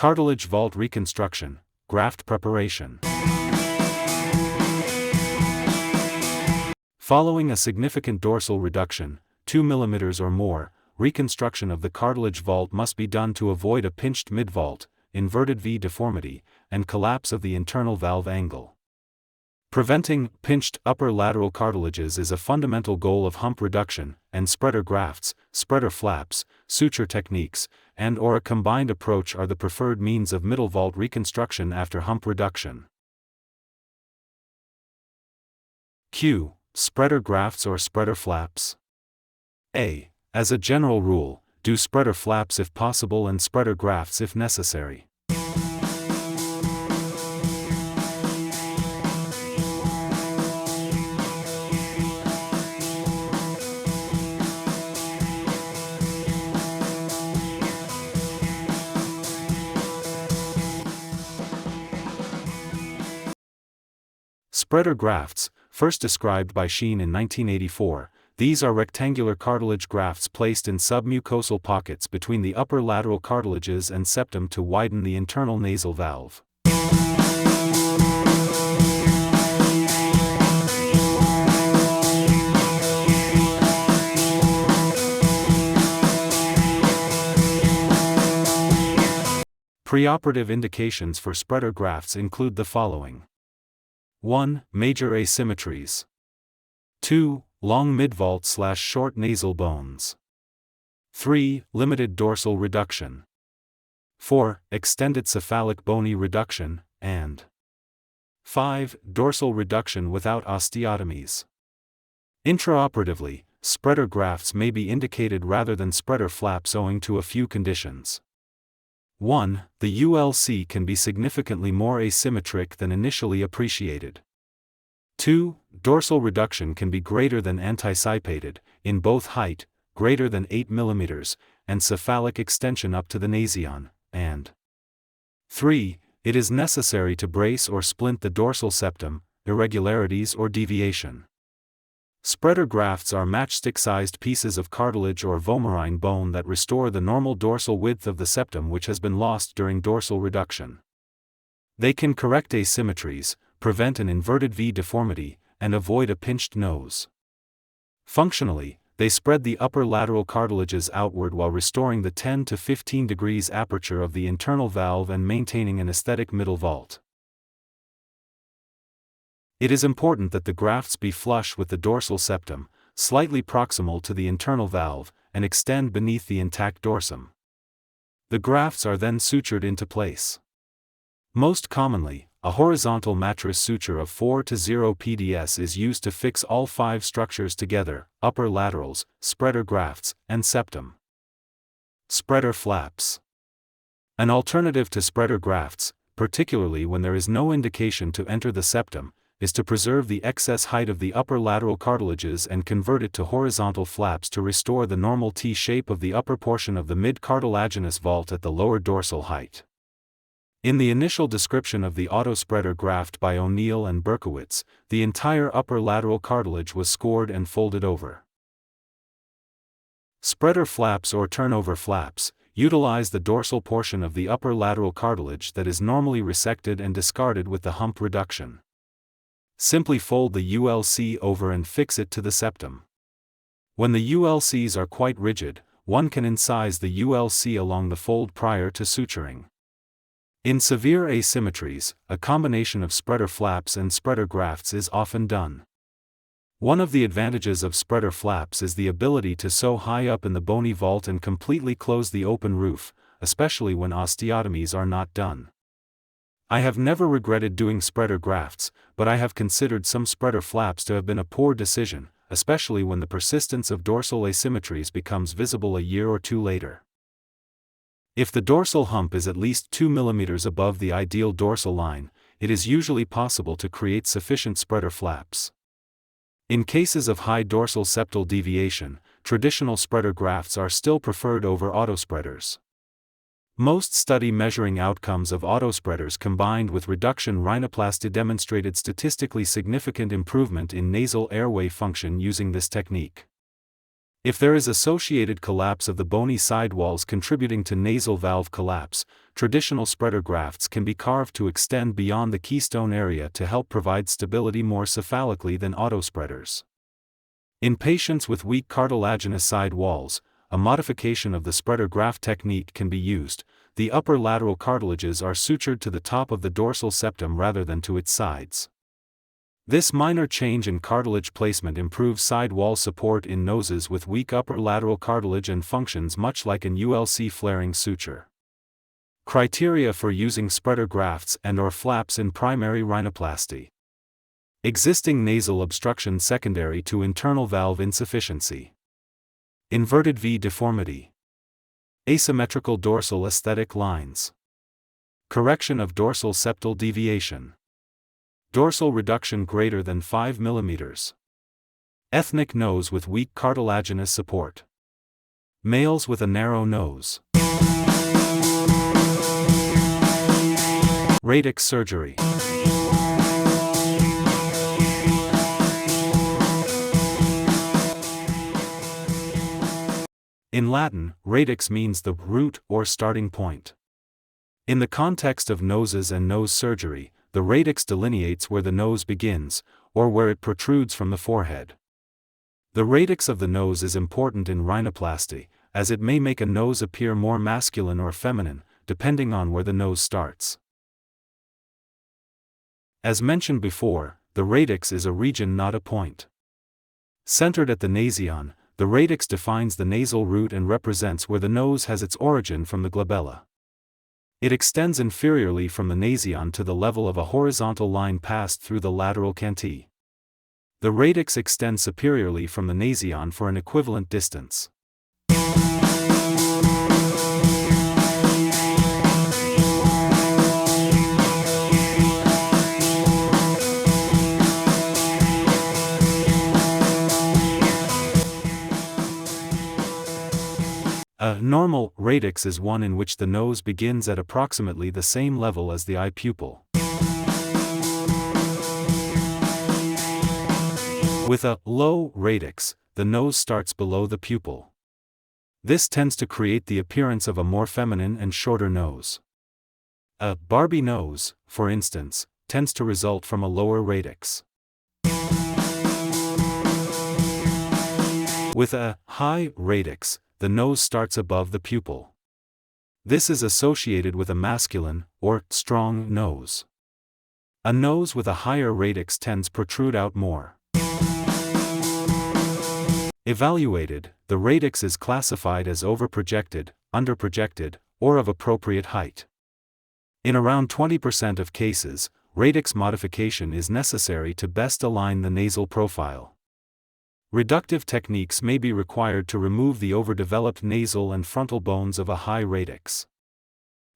Cartilage vault reconstruction, graft preparation. Following a significant dorsal reduction, 2 mm or more, reconstruction of the cartilage vault must be done to avoid a pinched mid-vault, inverted V deformity, and collapse of the internal valve angle. Preventing pinched upper lateral cartilages is a fundamental goal of hump reduction, and spreader grafts, spreader flaps, suture techniques, and/or a combined approach are the preferred means of middle vault reconstruction after hump reduction. Q. Spreader grafts or spreader flaps. A. As a general rule, do spreader flaps if possible and spreader grafts if necessary. Spreader grafts, first described by Sheen in 1984, these are rectangular cartilage grafts placed in submucosal pockets between the upper lateral cartilages and septum to widen the internal nasal valve. Preoperative indications for spreader grafts include the following. 1. Major asymmetries. 2. Long midvault/short nasal bones. 3. Limited dorsal reduction. 4. Extended cephalic bony reduction, and 5. Dorsal reduction without osteotomies. Intraoperatively, spreader grafts may be indicated rather than spreader flaps owing to a few conditions. 1. The ULC can be significantly more asymmetric than initially appreciated. 2. Dorsal reduction can be greater than anticipated, in both height, greater than 8 mm, and cephalic extension up to the nasion, and 3. It is necessary to brace or splint the dorsal septum, irregularities or deviation. Spreader grafts are matchstick-sized pieces of cartilage or vomerine bone that restore the normal dorsal width of the septum which has been lost during dorsal reduction. They can correct asymmetries, prevent an inverted V deformity, and avoid a pinched nose. Functionally, they spread the upper lateral cartilages outward while restoring the 10 to 15 degrees aperture of the internal valve and maintaining an aesthetic middle vault. It is important that the grafts be flush with the dorsal septum, slightly proximal to the internal valve, and extend beneath the intact dorsum. The grafts are then sutured into place. Most commonly, a horizontal mattress suture of 4 to 0 PDS is used to fix all 5 structures together: upper laterals, spreader grafts, and septum. Spreader flaps. An alternative to spreader grafts, particularly when there is no indication to enter the septum, is to preserve the excess height of the upper lateral cartilages and convert it to horizontal flaps to restore the normal T shape of the upper portion of the mid-cartilaginous vault at the lower dorsal height. In the initial description of the autospreader graft by O'Neill and Berkowitz, the entire upper lateral cartilage was scored and folded over. Spreader flaps or turnover flaps utilize the dorsal portion of the upper lateral cartilage that is normally resected and discarded with the hump reduction. Simply fold the ULC over and fix it to the septum. When the ULCs are quite rigid, one can incise the ULC along the fold prior to suturing. In severe asymmetries, a combination of spreader flaps and spreader grafts is often done. One of the advantages of spreader flaps is the ability to sew high up in the bony vault and completely close the open roof, especially when osteotomies are not done. I have never regretted doing spreader grafts, but I have considered some spreader flaps to have been a poor decision, especially when the persistence of dorsal asymmetries becomes visible a year or two later. If the dorsal hump is at least 2 mm above the ideal dorsal line, it is usually possible to create sufficient spreader flaps. In cases of high dorsal septal deviation, traditional spreader grafts are still preferred over autospreaders. Most study measuring outcomes of autospreaders combined with reduction rhinoplasty demonstrated statistically significant improvement in nasal airway function using this technique. If there is associated collapse of the bony sidewalls contributing to nasal valve collapse, traditional spreader grafts can be carved to extend beyond the keystone area to help provide stability more cephalically than autospreaders. In patients with weak cartilaginous side walls, a modification of the spreader graft technique can be used. The upper lateral cartilages are sutured to the top of the dorsal septum rather than to its sides. This minor change in cartilage placement improves side wall support in noses with weak upper lateral cartilage and functions much like an ULC flaring suture. Criteria for using spreader grafts and/or flaps in primary rhinoplasty. Existing nasal obstruction secondary to internal valve insufficiency. Inverted V deformity. Asymmetrical dorsal aesthetic lines. Correction of dorsal septal deviation. Dorsal reduction greater than 5 mm. Ethnic nose with weak cartilaginous support. Males with a narrow nose. Radix surgery. In Latin, radix means the root or starting point. In the context of noses and nose surgery, the radix delineates where the nose begins, or where it protrudes from the forehead. The radix of the nose is important in rhinoplasty, as it may make a nose appear more masculine or feminine, depending on where the nose starts. As mentioned before, the radix is a region, not a point. Centered at the nasion, the radix defines the nasal root and represents where the nose has its origin from the glabella. It extends inferiorly from the nasion to the level of a horizontal line passed through the lateral canthi. The radix extends superiorly from the nasion for an equivalent distance. A normal radix is one in which the nose begins at approximately the same level as the eye pupil. With a low radix, the nose starts below the pupil. This tends to create the appearance of a more feminine and shorter nose. A Barbie nose, for instance, tends to result from a lower radix. With a high radix, the nose starts above the pupil. This is associated with a masculine, or strong nose. A nose with a higher radix tends to protrude out more. Evaluated, the radix is classified as overprojected, underprojected, or of appropriate height. In around 20% of cases, radix modification is necessary to best align the nasal profile. Reductive techniques may be required to remove the overdeveloped nasal and frontal bones of a high radix.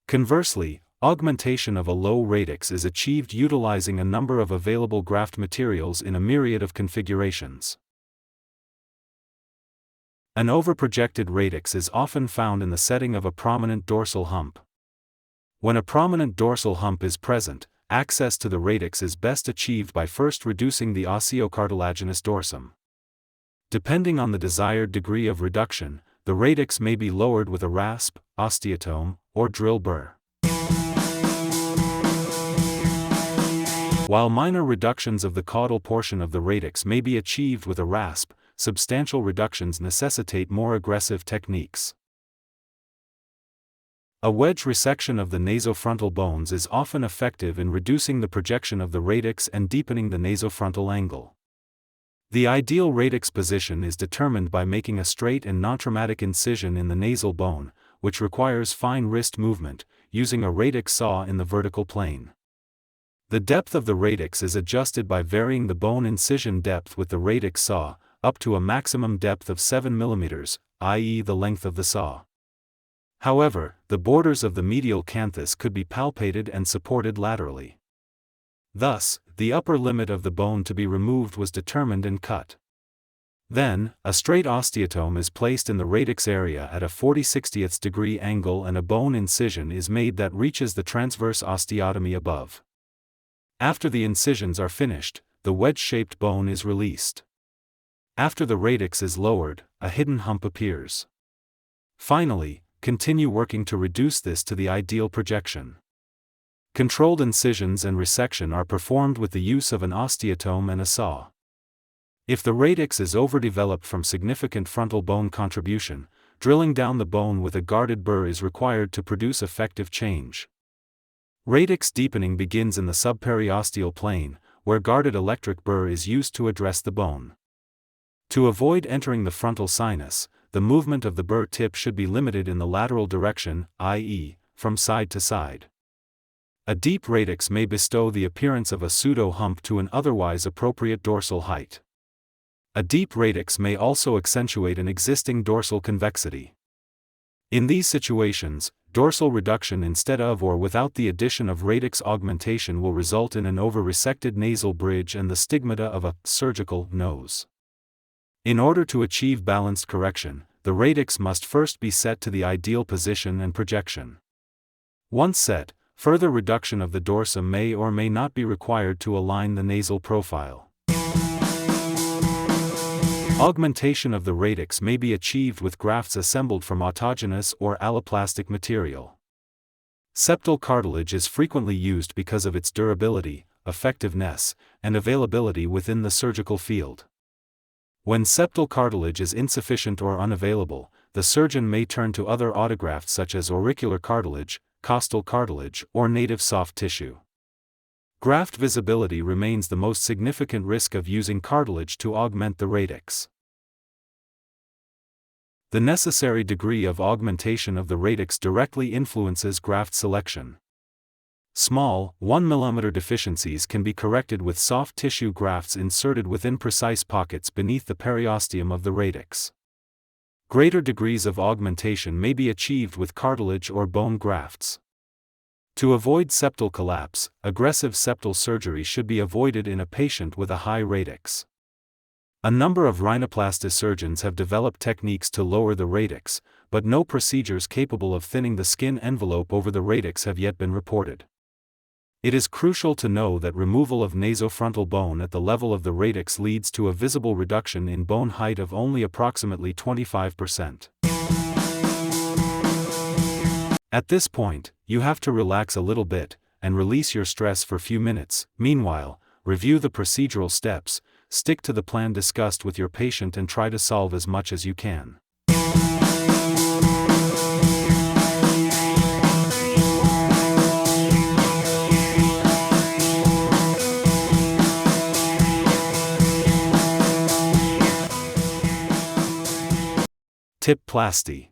Conversely, augmentation of a low radix is achieved utilizing a number of available graft materials in a myriad of configurations. An overprojected radix is often found in the setting of a prominent dorsal hump. When a prominent dorsal hump is present, access to the radix is best achieved by first reducing the osteocartilaginous dorsum. Depending on the desired degree of reduction, the radix may be lowered with a rasp, osteotome, or drill burr. While minor reductions of the caudal portion of the radix may be achieved with a rasp, substantial reductions necessitate more aggressive techniques. A wedge resection of the nasofrontal bones is often effective in reducing the projection of the radix and deepening the nasofrontal angle. The ideal radix position is determined by making a straight and non-traumatic incision in the nasal bone, which requires fine wrist movement, using a radix saw in the vertical plane. The depth of the radix is adjusted by varying the bone incision depth with the radix saw, up to a maximum depth of 7 mm, i.e. the length of the saw. However, the borders of the medial canthus could be palpated and supported laterally. Thus, the upper limit of the bone to be removed was determined and cut. Then, a straight osteotome is placed in the radix area at a 40/60th degree angle and a bone incision is made that reaches the transverse osteotomy above. After the incisions are finished, the wedge-shaped bone is released. After the radix is lowered, a hidden hump appears. Finally, continue working to reduce this to the ideal projection. Controlled incisions and resection are performed with the use of an osteotome and a saw. If the radix is overdeveloped from significant frontal bone contribution, drilling down the bone with a guarded burr is required to produce effective change. Radix deepening begins in the subperiosteal plane, where guarded electric burr is used to address the bone. To avoid entering the frontal sinus, the movement of the burr tip should be limited in the lateral direction, i.e., from side to side. A deep radix may bestow the appearance of a pseudo-hump to an otherwise appropriate dorsal height. A deep radix may also accentuate an existing dorsal convexity. In these situations, dorsal reduction instead of or without the addition of radix augmentation will result in an over-resected nasal bridge and the stigmata of a surgical nose. In order to achieve balanced correction, the radix must first be set to the ideal position and projection. Once set, further reduction of the dorsum may or may not be required to align the nasal profile. Augmentation of the radix may be achieved with grafts assembled from autogenous or alloplastic material. Septal cartilage is frequently used because of its durability, effectiveness, and availability within the surgical field. When septal cartilage is insufficient or unavailable, the surgeon may turn to other autografts such as auricular cartilage, costal cartilage, or native soft tissue. Graft visibility remains the most significant risk of using cartilage to augment the radix. The necessary degree of augmentation of the radix directly influences graft selection. Small, 1 mm deficiencies can be corrected with soft tissue grafts inserted within precise pockets beneath the periosteum of the radix. Greater degrees of augmentation may be achieved with cartilage or bone grafts. To avoid septal collapse, aggressive septal surgery should be avoided in a patient with a high radix. A number of rhinoplasty surgeons have developed techniques to lower the radix, but no procedures capable of thinning the skin envelope over the radix have yet been reported. It is crucial to know that removal of nasofrontal bone at the level of the radix leads to a visible reduction in bone height of only approximately 25%. At this point, you have to relax a little bit, and release your stress for a few minutes. Meanwhile, review the procedural steps, stick to the plan discussed with your patient and try to solve as much as you can. Tipplasty.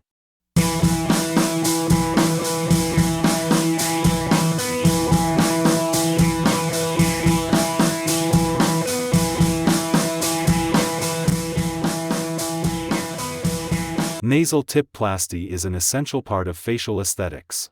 Nasal tipplasty is an essential part of facial aesthetics.